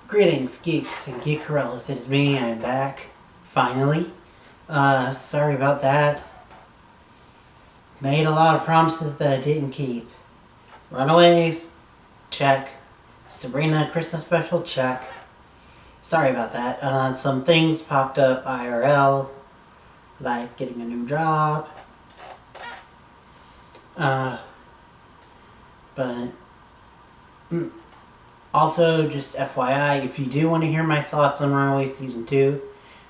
Greetings, geeks and geekarellas. It is me. I'm back. Finally. Sorry about that. Made a lot of promises that I didn't keep. Runaways, check. Sabrina Christmas special, check. Sorry about that. Some things popped up IRL, like getting a new job. But also, just FYI, if you do want to hear my thoughts on Runaways Season 2,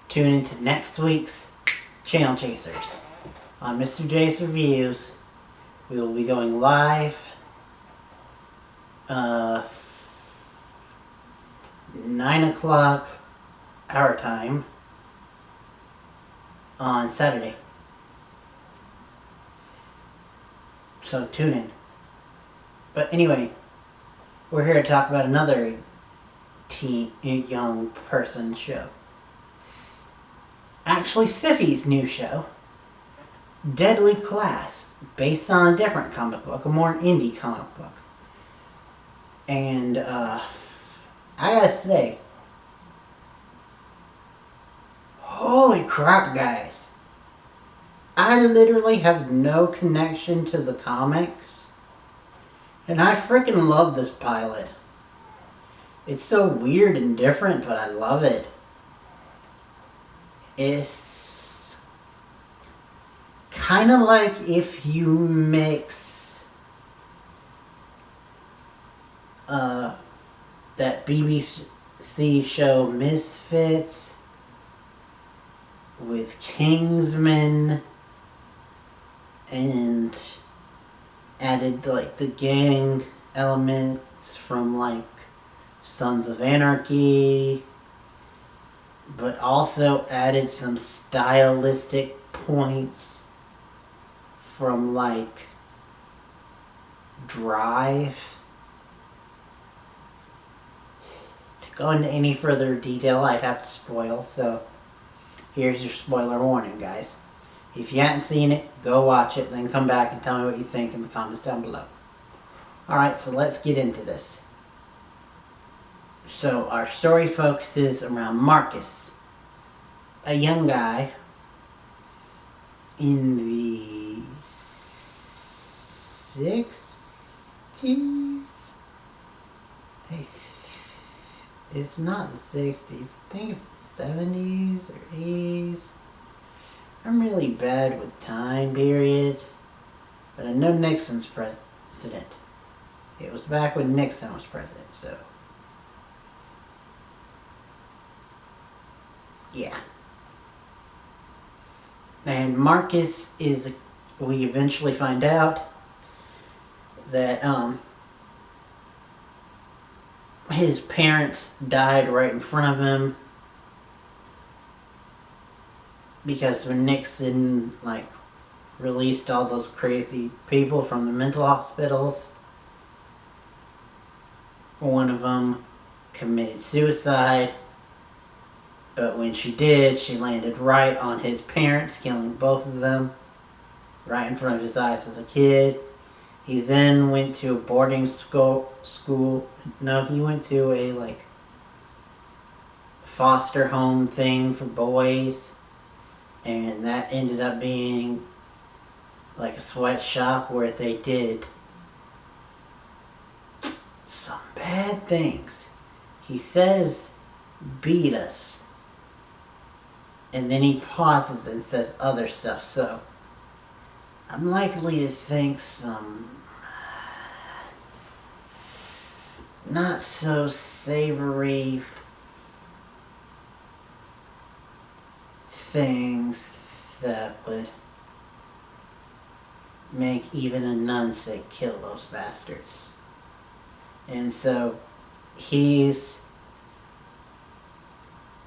tune into next week's Channel Chasers. On Mr. J's Reviews, we will be going live 9 o'clock our time on Saturday. So tune in. But anyway, we're here to talk about another young person show. Actually, Syfy's new show, Deadly Class, based on a different comic book, a more indie comic book. And I gotta say, holy crap, guys. I literally have no connection to the comics, and I freaking love this pilot. It's so weird and different, but I love it. It's kind of like if you mix that BBC show Misfits with Kingsman and added like the gang elements from like Sons of Anarchy, but also added some stylistic points from like Drive. To go into any further detail, I'd have to spoil, so here's your spoiler warning, guys. If you haven't seen it, go watch it, then come back and tell me what you think in the comments down below. Alright, so let's get into this. So our story focuses around Marcus, a young guy in the 60s? It's not the 60s. I think it's the 70s or 80s. I'm really bad with time periods, but I know Nixon's president. It was back when Nixon was president, so yeah. And Marcus is, we eventually find out that his parents died right in front of him because when Nixon like released all those crazy people from the mental hospitals, one of them committed suicide. But when she did, she landed right on his parents, killing both of them right in front of his eyes as a kid. He then went to a boarding school. No, he went to a like foster home thing for boys, and that ended up being like a sweatshop where they did some bad things. He says, beat us. And then he pauses and says other stuff, so I'm likely to think some not so savory things that would make even a nun say kill those bastards. And so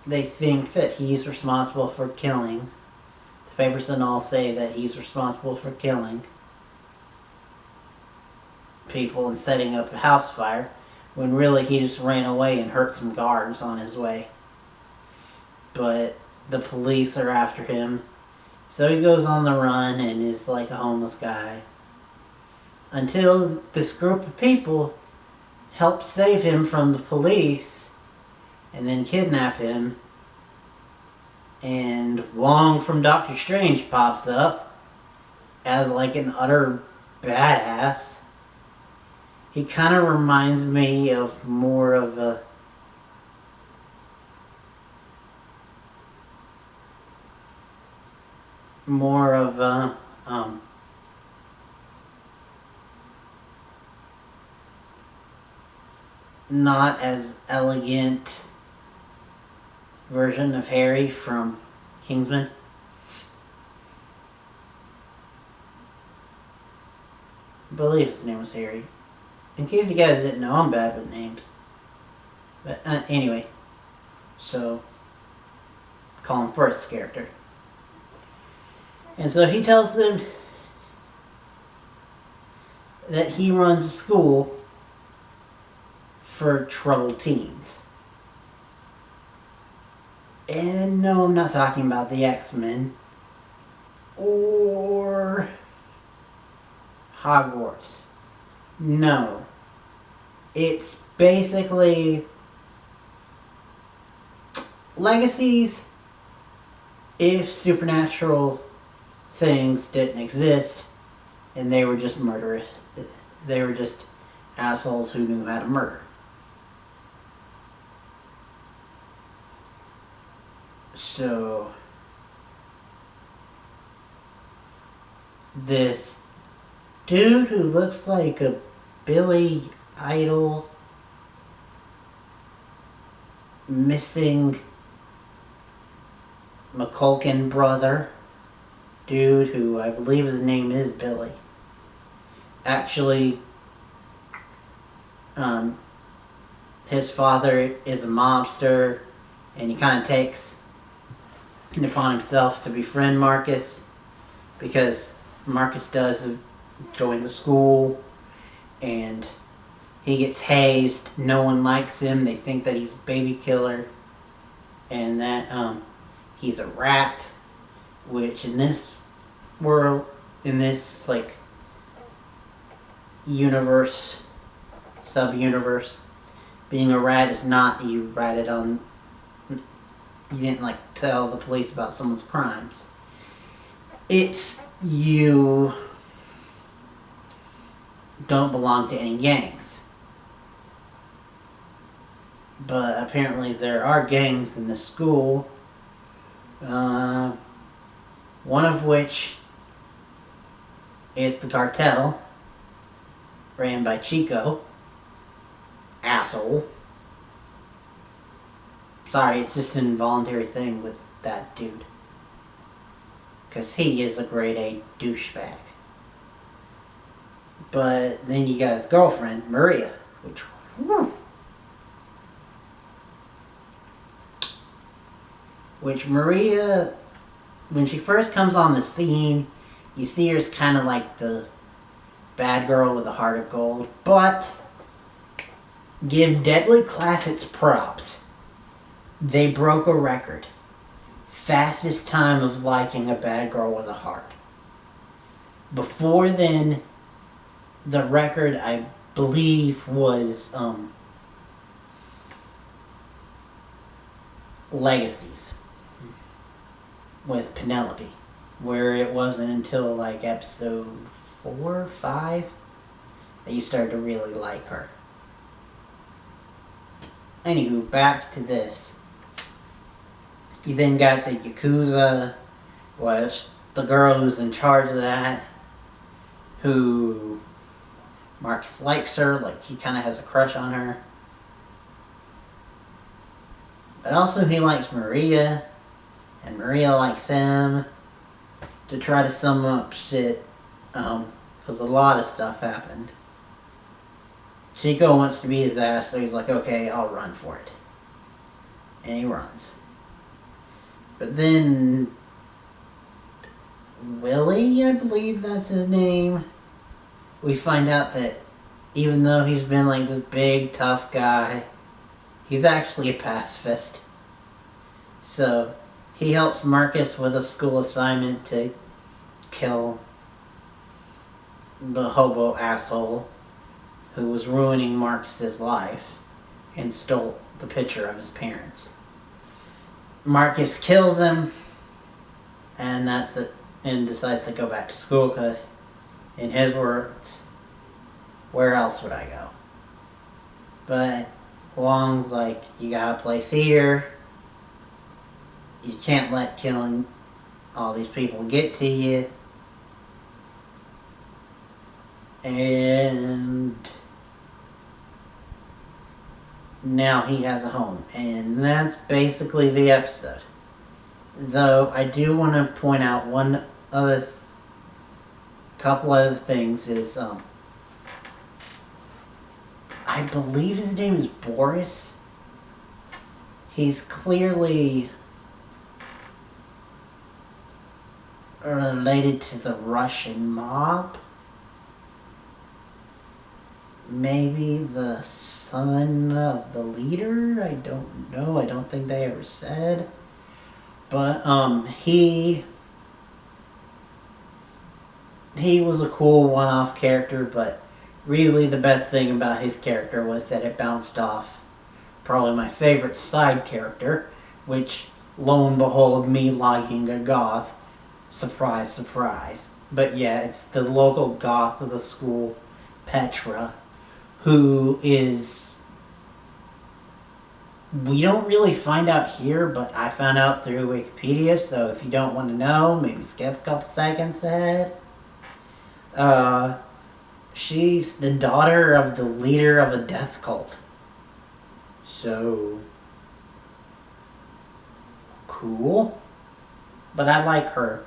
they think that he's responsible for killing. The papers and all say that he's responsible for killing people and setting up a house fire, when really he just ran away and hurt some guards on his way. But the police are after him, so he goes on the run and is like a homeless guy. Until this group of people help save him from the police and then kidnap him. And Wong from Doctor Strange pops up as like an utter badass. He kind of reminds me of more of a not as elegant version of Harry from Kingsman. I believe his name was Harry. In case you guys didn't know, I'm bad with names. But anyway, so Colin Firth's character. And so he tells them that he runs a school for troubled teens. And no, I'm not talking about the X-Men or Hogwarts. No. It's basically legacies if supernatural things didn't exist and they were just murderous. They were just assholes who knew how to murder. So this dude who looks like a Billy Idol missing McCulkin brother dude who I believe his name is Billy actually his father is a mobster and he kind of takes it upon himself to befriend Marcus because Marcus does join the school and he gets hazed. No one likes him. They think that he's a baby killer and that he's a rat, which in this world, in this like universe, sub-universe, being a rat is not you ratted on. You didn't like tell the police about someone's crimes. It's you don't belong to any gangs. But apparently there are gangs in the school. One of which is the cartel, ran by Chico. Asshole. Sorry, it's just an involuntary thing with that dude. Because he is a grade A douchebag. But then you got his girlfriend, Maria, which... Whew, which Maria, when she first comes on the scene, you see her as kind of like the bad girl with a heart of gold. But give Deadly Class its props. They broke a record. Fastest time of liking a bad girl with a heart. Before then, the record I believe was Legacies with Penelope, where it wasn't until like episode 4 or 5 that you started to really like her. Anywho, back to this. You then got the Yakuza, which the girl who's in charge of that, who Marcus likes her, like he kind of has a crush on her. But also he likes Maria, and Maria likes him. To try to sum up shit, because a lot of stuff happened. Chico wants to be his ass, so he's like, okay, I'll run for it. And he runs. But then Willie, I believe that's his name, we find out that even though he's been like this big, tough guy, he's actually a pacifist. So he helps Marcus with a school assignment to kill the hobo asshole who was ruining Marcus's life and stole the picture of his parents. Marcus kills him, and decides to go back to school because, in his words, where else would I go? But Wong's like, you got a place here. You can't let killing all these people get to you. And now he has a home. And that's basically the episode. Though I do want to point out one other couple other things is I believe his name is Boris. He's clearly related to the Russian mob. Maybe the son of the leader? I don't know. I don't think they ever said. But he was a cool one-off character, but really the best thing about his character was that it bounced off probably my favorite side character, which, lo and behold, me liking a goth. Surprise, surprise. But yeah, it's the local goth of the school, Petra, who is... We don't really find out here, but I found out through Wikipedia, so if you don't want to know, maybe skip a couple seconds ahead. She's the daughter of the leader of a death cult. So... cool. But I like her.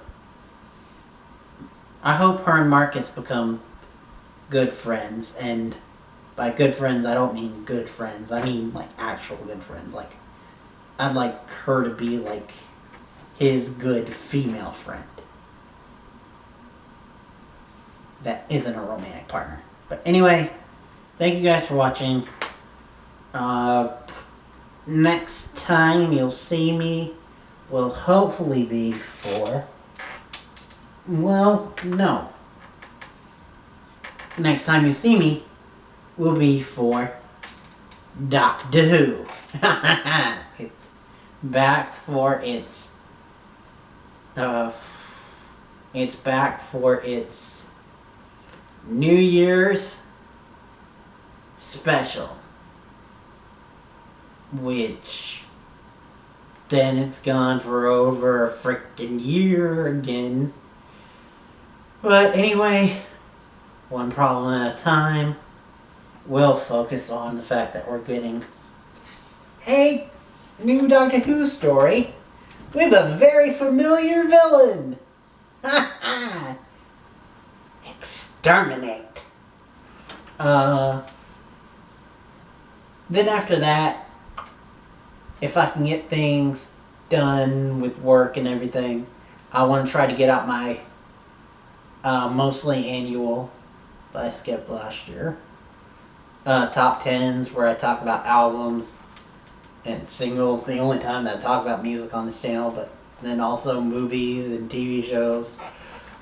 I hope her and Marcus become good friends, and by good friends, I don't mean good friends. I mean, like, actual good friends. Like, I'd like her to be, like, his good female friend. That isn't a romantic partner. But anyway, thank you guys for watching. Next time you'll see me will hopefully be for... Well, no. Next time you see me will be for Doctor Who. It's back for its New Year's special, which then it's gone for over a freaking year again. But anyway, one problem at a time. We'll focus on the fact that we're getting a new Doctor Who story with a very familiar villain. Exterminate. Then after that, if I can get things done with work and everything, I want to try to get out my mostly annual that I skipped last year. Top 10s where I talk about albums and singles. The only time that I talk about music on this channel, but then also movies and TV shows.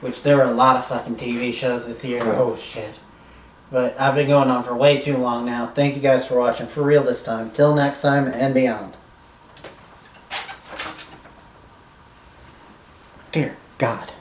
Which there were a lot of fucking TV shows this year. Oh shit. But I've been going on for way too long now. Thank you guys for watching. For real this time. Till next time and beyond. Dear God.